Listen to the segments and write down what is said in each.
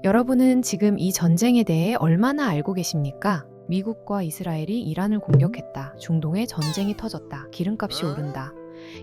여러분은 지금 이 전쟁에 대해 얼마나 알고 계십니까? 미국과 이스라엘이 이란을 공격했다. 중동에 전쟁이 터졌다. 기름값이 오른다.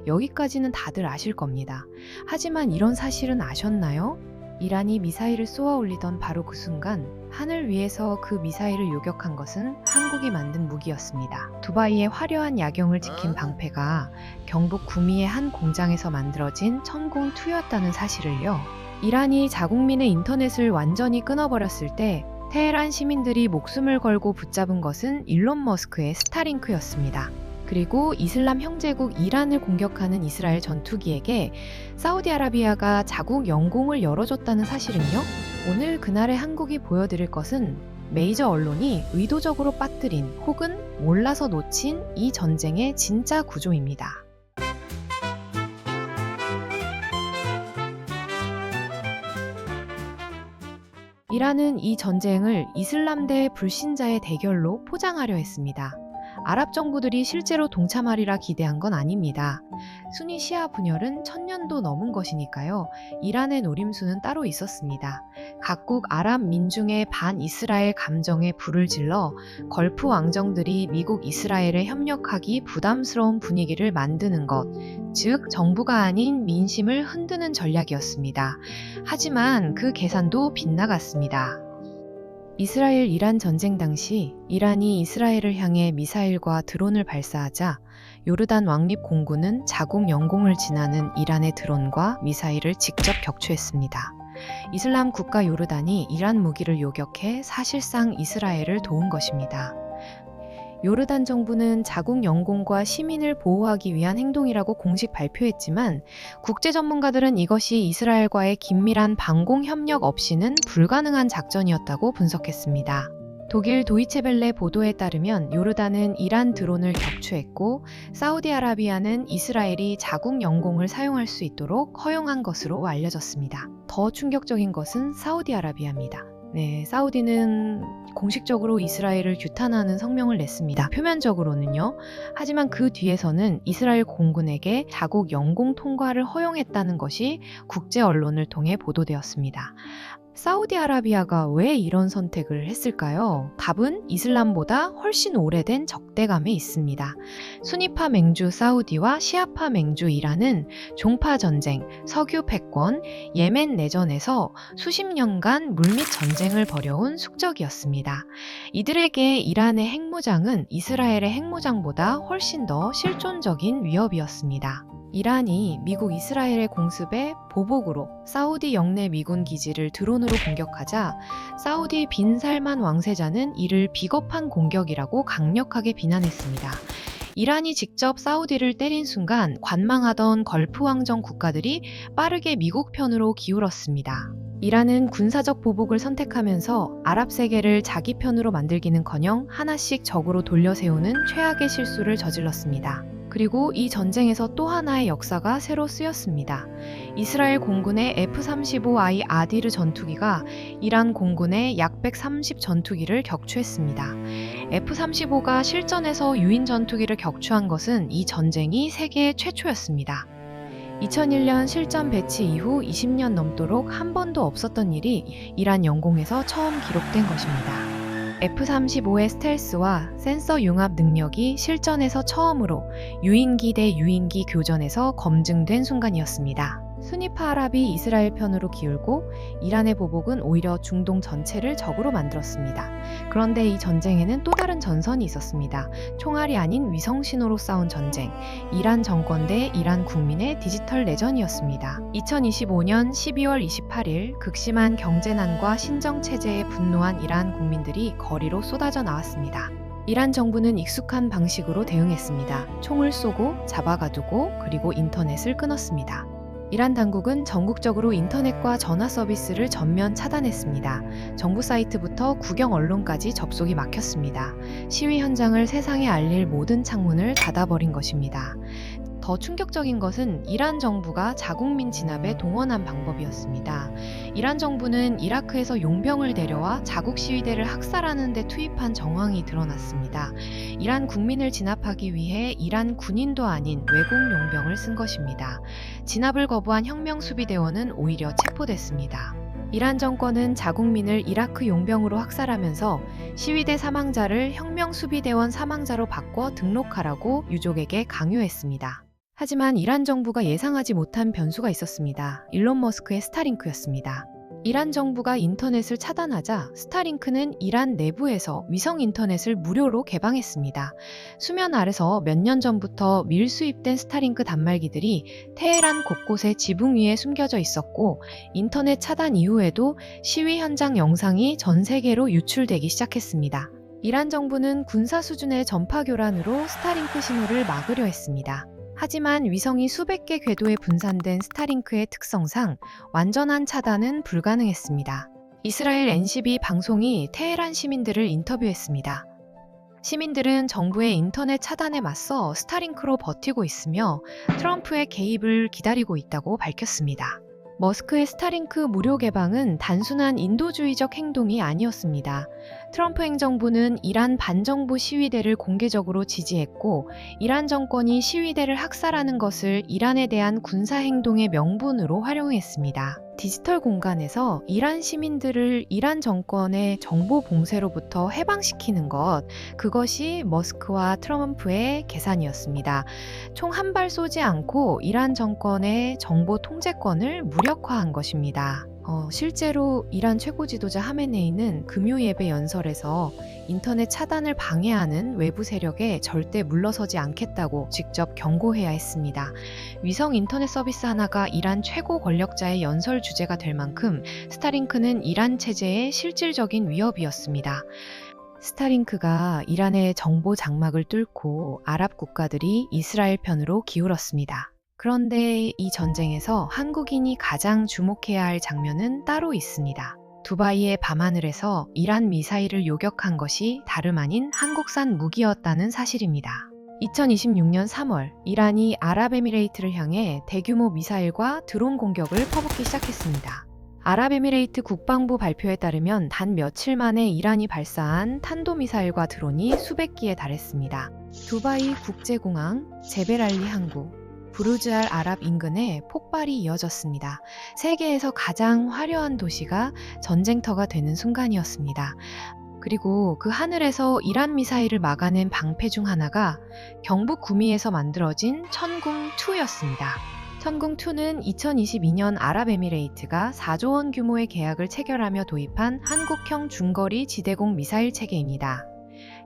여기까지는 다들 아실 겁니다. 하지만 이런 사실은 아셨나요? 이란이 미사일을 쏘아 올리던 바로 그 순간 하늘 위에서 그 미사일을 요격한 것은 한국이 만든 무기였습니다. 두바이의 화려한 야경을 지킨 방패가 경북 구미의 한 공장에서 만들어진 천공2였다는 사실을요. 이란이 자국민의 인터넷을 완전히 끊어버렸을 때 테헤란 시민들이 목숨을 걸고 붙잡은 것은 일론 머스크의 스타링크였습니다. 그리고 이슬람 형제국 이란을 공격하는 이스라엘 전투기에게 사우디아라비아가 자국 영공을 열어줬다는 사실은요? 오늘 그날의 한국이 보여드릴 것은 메이저 언론이 의도적으로 빠뜨린 혹은 몰라서 놓친 이 전쟁의 진짜 구조입니다. 이란은 이 전쟁을 이슬람 대 불신자의 대결로 포장하려 했습니다. 아랍 정부들이 실제로 동참하리라 기대한 건 아닙니다. 수니 시아 분열은 1000년도 넘은 것이니까요. 이란의 노림수는 따로 있었습니다. 각국 아랍 민중의 반이스라엘 감정에 불을 질러 걸프 왕정들이 미국 이스라엘에 협력하기 부담스러운 분위기를 만드는 것, 즉 정부가 아닌 민심을 흔드는 전략이었습니다. 하지만 그 계산도 빗나갔습니다. 이스라엘-이란 전쟁 당시 이란이 이스라엘을 향해 미사일과 드론을 발사하자 요르단 왕립 공군은 자국 영공을 지나는 이란의 드론과 미사일을 직접 격추했습니다. 이슬람 국가 요르단이 이란 무기를 요격해 사실상 이스라엘을 도운 것입니다. 요르단 정부는 자국 영공과 시민을 보호하기 위한 행동이라고 공식 발표했지만 국제 전문가들은 이것이 이스라엘과의 긴밀한 방공 협력 없이는 불가능한 작전이었다고 분석했습니다. 독일 도이체벨레 보도에 따르면 요르단은 이란 드론을 격추했고 사우디아라비아는 이스라엘이 자국 영공을 사용할 수 있도록 허용한 것으로 알려졌습니다. 더 충격적인 것은 사우디아라비아입니다. 사우디는 공식적으로 이스라엘을 규탄하는 성명을 냈습니다. 표면적으로는요. 하지만 그 뒤에서는 이스라엘 공군에게 자국 영공 통과를 허용했다는 것이 국제 언론을 통해 보도되었습니다. 사우디아라비아가 왜 이런 선택을 했을까요? 답은 이슬람보다 훨씬 오래된 적대감에 있습니다. 수니파 맹주 사우디와 시아파 맹주 이란은 종파 전쟁, 석유 패권, 예멘 내전에서 수십 년간 물밑 전쟁을 벌여온 숙적이었습니다. 이들에게 이란의 핵무장은 이스라엘의 핵무장보다 훨씬 더 실존적인 위협이었습니다. 이란이 미국 이스라엘의 공습에 보복으로 사우디 영내 미군 기지를 드론으로 공격하자 사우디 빈 살만 왕세자는 이를 비겁한 공격이라고 강력하게 비난했습니다. 이란이 직접 사우디를 때린 순간 관망하던 걸프 왕정 국가들이 빠르게 미국 편으로 기울었습니다. 이란은 군사적 보복을 선택하면서 아랍 세계를 자기 편으로 만들기는커녕 하나씩 적으로 돌려세우는 최악의 실수를 저질렀습니다. 그리고 이 전쟁에서 또 하나의 역사가 새로 쓰였습니다. 이스라엘 공군의 F-35I 아디르 전투기가 이란 공군의 약 130 전투기를 격추했습니다. F-35가 실전에서 유인 전투기를 격추한 것은 이 전쟁이 세계 최초였습니다. 2001년 실전 배치 이후 20년 넘도록 한 번도 없었던 일이 이란 영공에서 처음 기록된 것입니다. F-35의 스텔스와 센서 융합 능력이 실전에서 처음으로 유인기 대 유인기 교전에서 검증된 순간이었습니다. 수니파 아랍이 이스라엘 편으로 기울고 이란의 보복은 오히려 중동 전체를 적으로 만들었습니다. 그런데 이 전쟁에는 또 다른 전선이 있었습니다. 총알이 아닌 위성 신호로 싸운 전쟁, 이란 정권 대 이란 국민의 디지털 내전이었습니다. 2025년 12월 28일 극심한 경제난과 신정체제에 분노한 이란 국민들이 거리로 쏟아져 나왔습니다. 이란 정부는 익숙한 방식으로 대응했습니다. 총을 쏘고 잡아가두고 그리고 인터넷을 끊었습니다. 이란 당국은 전국적으로 인터넷과 전화 서비스를 전면 차단했습니다. 정부 사이트부터 국영 언론까지 접속이 막혔습니다. 시위 현장을 세상에 알릴 모든 창문을 닫아버린 것입니다. 더 충격적인 것은 이란 정부가 자국민 진압에 동원한 방법이었습니다. 이란 정부는 이라크에서 용병을 데려와 자국 시위대를 학살하는 데 투입한 정황이 드러났습니다. 이란 국민을 진압하기 위해 이란 군인도 아닌 외국 용병을 쓴 것입니다. 진압을 거부한 혁명 수비대원은 오히려 체포됐습니다. 이란 정권은 자국민을 이라크 용병으로 학살하면서 시위대 사망자를 혁명수비대원 사망자로 바꿔 등록하라고 유족에게 강요했습니다. 하지만 이란 정부가 예상하지 못한 변수가 있었습니다. 일론 머스크의 스타링크였습니다. 이란 정부가 인터넷을 차단하자 스타링크는 이란 내부에서 위성 인터넷을 무료로 개방했습니다. 수면 아래서 몇 년 전부터 밀수입된 스타링크 단말기들이 테헤란 곳곳에 지붕 위에 숨겨져 있었고, 인터넷 차단 이후에도 시위 현장 영상이 전 세계로 유출되기 시작했습니다. 이란 정부는 군사 수준의 전파 교란으로 스타링크 신호를 막으려 했습니다. 하지만 위성이 수백 개 궤도에 분산된 스타링크의 특성상 완전한 차단은 불가능했습니다. 이스라엘 NCB 방송이 테헤란 시민들을 인터뷰했습니다. 시민들은 정부의 인터넷 차단에 맞서 스타링크로 버티고 있으며 트럼프의 개입을 기다리고 있다고 밝혔습니다. 머스크의 스타링크 무료 개방은 단순한 인도주의적 행동이 아니었습니다. 트럼프 행정부는 이란 반정부 시위대를 공개적으로 지지했고, 이란 정권이 시위대를 학살하는 것을 이란에 대한 군사 행동의 명분으로 활용했습니다. 디지털 공간에서 이란 시민들을 이란 정권의 정보 봉쇄로부터 해방시키는 것, 그것이 머스크와 트럼프의 계산이었습니다. 총 한 발 쏘지 않고 이란 정권의 정보 통제권을 무력화한 것입니다. 실제로 이란 최고 지도자 하메네이는 금요 예배 연설에서 인터넷 차단을 방해하는 외부 세력에 절대 물러서지 않겠다고 직접 경고해야 했습니다. 위성 인터넷 서비스 하나가 이란 최고 권력자의 연설 주제가 될 만큼 스타링크는 이란 체제의 실질적인 위협이었습니다. 스타링크가 이란의 정보 장막을 뚫고 아랍 국가들이 이스라엘 편으로 기울었습니다. 그런데 이 전쟁에서 한국인이 가장 주목해야 할 장면은 따로 있습니다. 두바이의 밤하늘에서 이란 미사일을 요격한 것이 다름 아닌 한국산 무기였다는 사실입니다. 2026년 3월, 이란이 아랍에미레이트를 향해 대규모 미사일과 드론 공격을 퍼붓기 시작했습니다. 아랍에미레이트 국방부 발표에 따르면 단 며칠 만에 이란이 발사한 탄도미사일과 드론이 수백 기에 달했습니다. 두바이 국제공항, 제벨알리 항구, 부르즈알 아랍 인근에 폭발이 이어졌습니다. 세계에서 가장 화려한 도시가 전쟁터가 되는 순간이었습니다. 그리고 그 하늘에서 이란 미사일을 막아낸 방패 중 하나가 경북 구미에서 만들어진 천궁2였습니다. 천궁2는 2022년 아랍에미레이트가 4조 원 규모의 계약을 체결하며 도입한 한국형 중거리 지대공 미사일 체계입니다.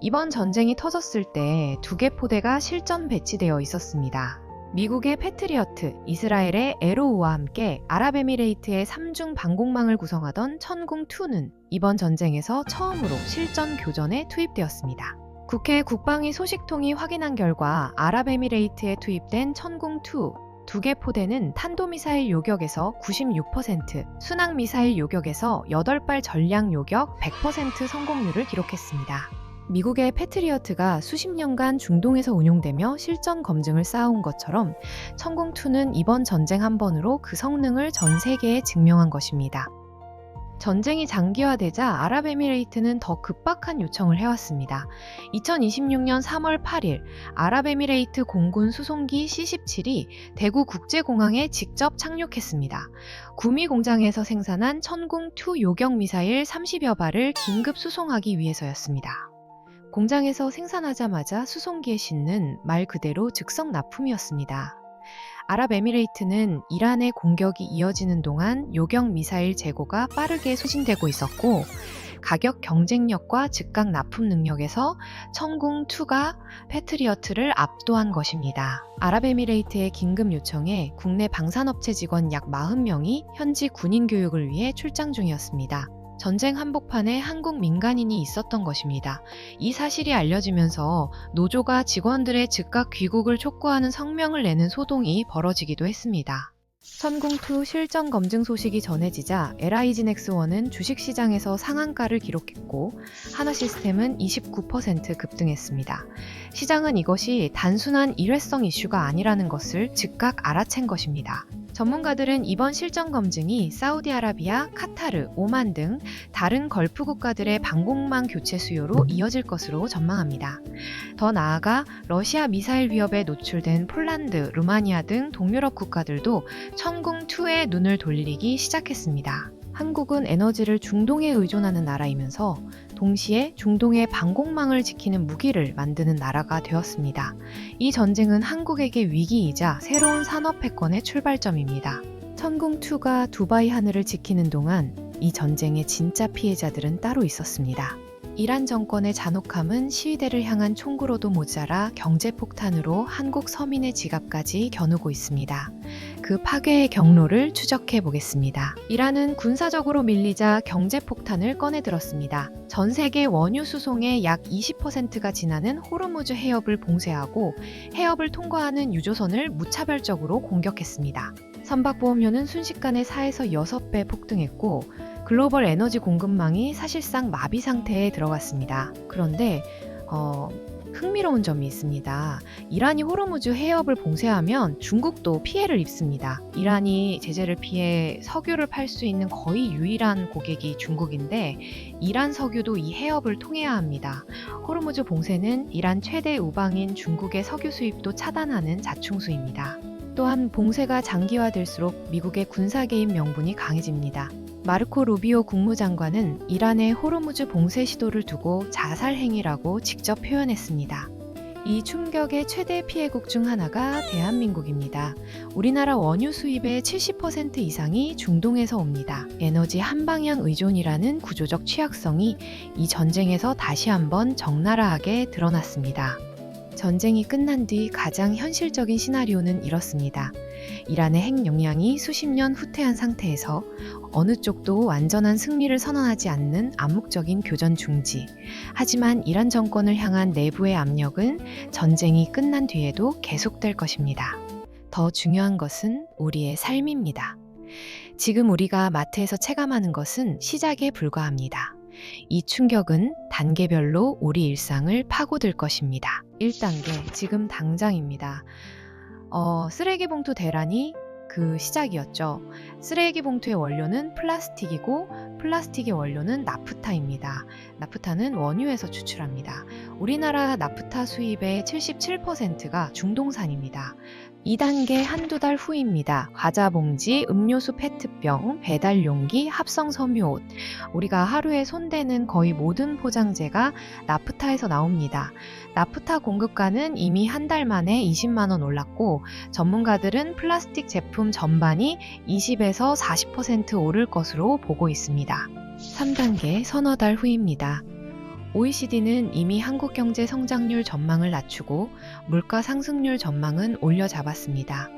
이번 전쟁이 터졌을 때 2개 포대가 실전 배치되어 있었습니다. 미국의 패트리어트, 이스라엘의 에로우와 함께 아랍에미레이트의 3중 방공망을 구성하던 천궁2는 이번 전쟁에서 처음으로 실전 교전에 투입되었습니다. 국회 국방위 소식통이 확인한 결과 아랍에미레이트에 투입된 천궁2 2개 포대는 탄도미사일 요격에서 96%, 순항미사일 요격에서 8발 전량 요격 100% 성공률을 기록했습니다. 미국의 패트리어트가 수십 년간 중동에서 운용되며 실전 검증을 쌓아온 것처럼 천궁2는 이번 전쟁 한 번으로 그 성능을 전 세계에 증명한 것입니다. 전쟁이 장기화되자 아랍에미레이트는 더 급박한 요청을 해왔습니다. 2026년 3월 8일 아랍에미레이트 공군 수송기 C-17이 대구 국제공항에 직접 착륙했습니다. 구미 공장에서 생산한 천궁2 요격 미사일 30여 발을 긴급 수송하기 위해서였습니다. 공장에서 생산하자마자 수송기에 싣는 말 그대로 즉석 납품이었습니다. 아랍에미레이트는 이란의 공격이 이어지는 동안 요격 미사일 재고가 빠르게 소진되고 있었고, 가격 경쟁력과 즉각 납품 능력에서 천궁2가 패트리어트를 압도한 것입니다. 아랍에미레이트의 긴급 요청에 국내 방산업체 직원 약 40명이 현지 군인 교육을 위해 출장 중이었습니다. 전쟁 한복판에 한국 민간인이 있었던 것입니다. 이 사실이 알려지면서 노조가 직원들의 즉각 귀국을 촉구하는 성명을 내는 소동이 벌어지기도 했습니다. 천궁2 실전 검증 소식이 전해지자 LIG넥스1은 주식시장에서 상한가를 기록했고 하나시스템은 29% 급등했습니다. 시장은 이것이 단순한 일회성 이슈가 아니라는 것을 즉각 알아챈 것입니다. 전문가들은 이번 실전 검증이 사우디아라비아, 카타르, 오만 등 다른 걸프 국가들의 방공망 교체 수요로 이어질 것으로 전망합니다. 더 나아가 러시아 미사일 위협에 노출된 폴란드, 루마니아 등 동유럽 국가들도 천궁2에 눈을 돌리기 시작했습니다. 한국은 에너지를 중동에 의존하는 나라이면서 동시에 중동의 방공망을 지키는 무기를 만드는 나라가 되었습니다. 이 전쟁은 한국에게 위기이자 새로운 산업 패권의 출발점입니다. 천궁2가 두바이 하늘을 지키는 동안 이 전쟁의 진짜 피해자들은 따로 있었습니다. 이란 정권의 잔혹함은 시위대를 향한 총구로도 모자라 경제폭탄으로 한국 서민의 지갑까지 겨누고 있습니다. 그 파괴의 경로를 추적해 보겠습니다. 이란은 군사적으로 밀리자 경제폭탄을 꺼내들었습니다. 전 세계 원유 수송의 약 20%가 지나는 호르무즈 해협을 봉쇄하고 해협을 통과하는 유조선을 무차별적으로 공격했습니다. 선박보험료는 순식간에 4에서 6배 폭등했고 글로벌 에너지 공급망이 사실상 마비 상태에 들어갔습니다. 그런데 흥미로운 점이 있습니다. 이란이 호르무즈 해협을 봉쇄하면 중국도 피해를 입습니다. 이란이 제재를 피해 석유를 팔 수 있는 거의 유일한 고객이 중국인데 이란 석유도 이 해협을 통해야 합니다. 호르무즈 봉쇄는 이란 최대 우방인 중국의 석유 수입도 차단하는 자충수입니다. 또한 봉쇄가 장기화될수록 미국의 군사 개입 명분이 강해집니다. 마르코 루비오 국무장관은 이란의 호르무즈 봉쇄 시도를 두고 자살 행위라고 직접 표현했습니다. 이 충격의 최대 피해국 중 하나가 대한민국입니다. 우리나라 원유 수입의 70% 이상이 중동에서 옵니다. 에너지 한방향 의존이라는 구조적 취약성이 이 전쟁에서 다시 한번 적나라하게 드러났습니다. 전쟁이 끝난 뒤 가장 현실적인 시나리오는 이렇습니다. 이란의 핵 역량이 수십 년 후퇴한 상태에서 어느 쪽도 완전한 승리를 선언하지 않는 암묵적인 교전 중지. 하지만 이란 정권을 향한 내부의 압력은 전쟁이 끝난 뒤에도 계속될 것입니다. 더 중요한 것은 우리의 삶입니다. 지금 우리가 마트에서 체감하는 것은 시작에 불과합니다. 이 충격은 단계별로 우리 일상을 파고들 것입니다. 1단계, 지금 당장입니다. 쓰레기 봉투 대란이 그 시작이었죠. 쓰레기 봉투의 원료는 플라스틱이고 플라스틱의 원료는 나프타입니다. 나프타는 원유에서 추출합니다. 우리나라 나프타 수입의 77%가 중동산입니다. 2단계 한두 달 후입니다. 과자 봉지, 음료수 페트병, 배달 용기, 합성 섬유옷. 우리가 하루에 손대는 거의 모든 포장재가 나프타에서 나옵니다. 나프타 공급가는 이미 한 달 만에 20만 원 올랐고 전문가들은 플라스틱 제품 전반이 20에서 40% 오를 것으로 보고 있습니다. 3단계 서너 달 후입니다. OECD는 이미 한국 경제 성장률 전망을 낮추고 물가 상승률 전망은 올려잡았습니다.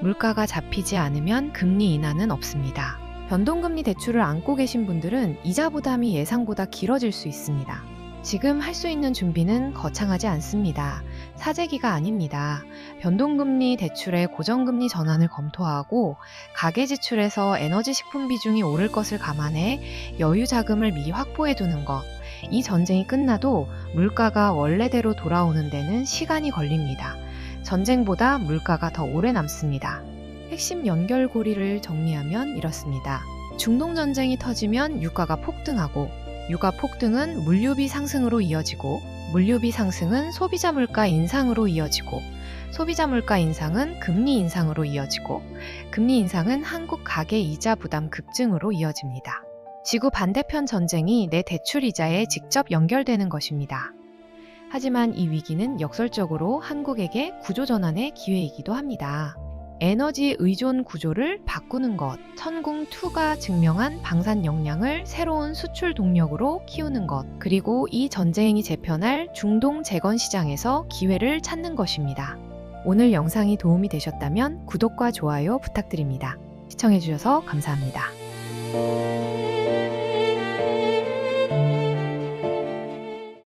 물가가 잡히지 않으면 금리 인하는 없습니다. 변동금리 대출을 안고 계신 분들은 이자 부담이 예상보다 길어질 수 있습니다. 지금 할 수 있는 준비는 거창하지 않습니다. 사재기가 아닙니다. 변동금리 대출의 고정금리 전환을 검토하고 가계 지출에서 에너지 식품 비중이 오를 것을 감안해 여유 자금을 미리 확보해 두는 것. 이 전쟁이 끝나도 물가가 원래대로 돌아오는 데는 시간이 걸립니다. 전쟁보다 물가가 더 오래 남습니다. 핵심 연결고리를 정리하면 이렇습니다. 중동 전쟁이 터지면 유가가 폭등하고 유가 폭등은 물류비 상승으로 이어지고 물류비 상승은 소비자 물가 인상으로 이어지고 소비자 물가 인상은 금리 인상으로 이어지고 금리 인상은 한국 가계 이자 부담 급증으로 이어집니다. 지구 반대편 전쟁이 내 대출 이자에 직접 연결되는 것입니다. 하지만 이 위기는 역설적으로 한국에게 구조전환의 기회이기도 합니다. 에너지 의존 구조를 바꾸는 것, 천궁2가 증명한 방산 역량을 새로운 수출 동력으로 키우는 것, 그리고 이 전쟁이 재편할 중동 재건 시장에서 기회를 찾는 것입니다. 오늘 영상이 도움이 되셨다면 구독과 좋아요 부탁드립니다. 시청해주셔서 감사합니다.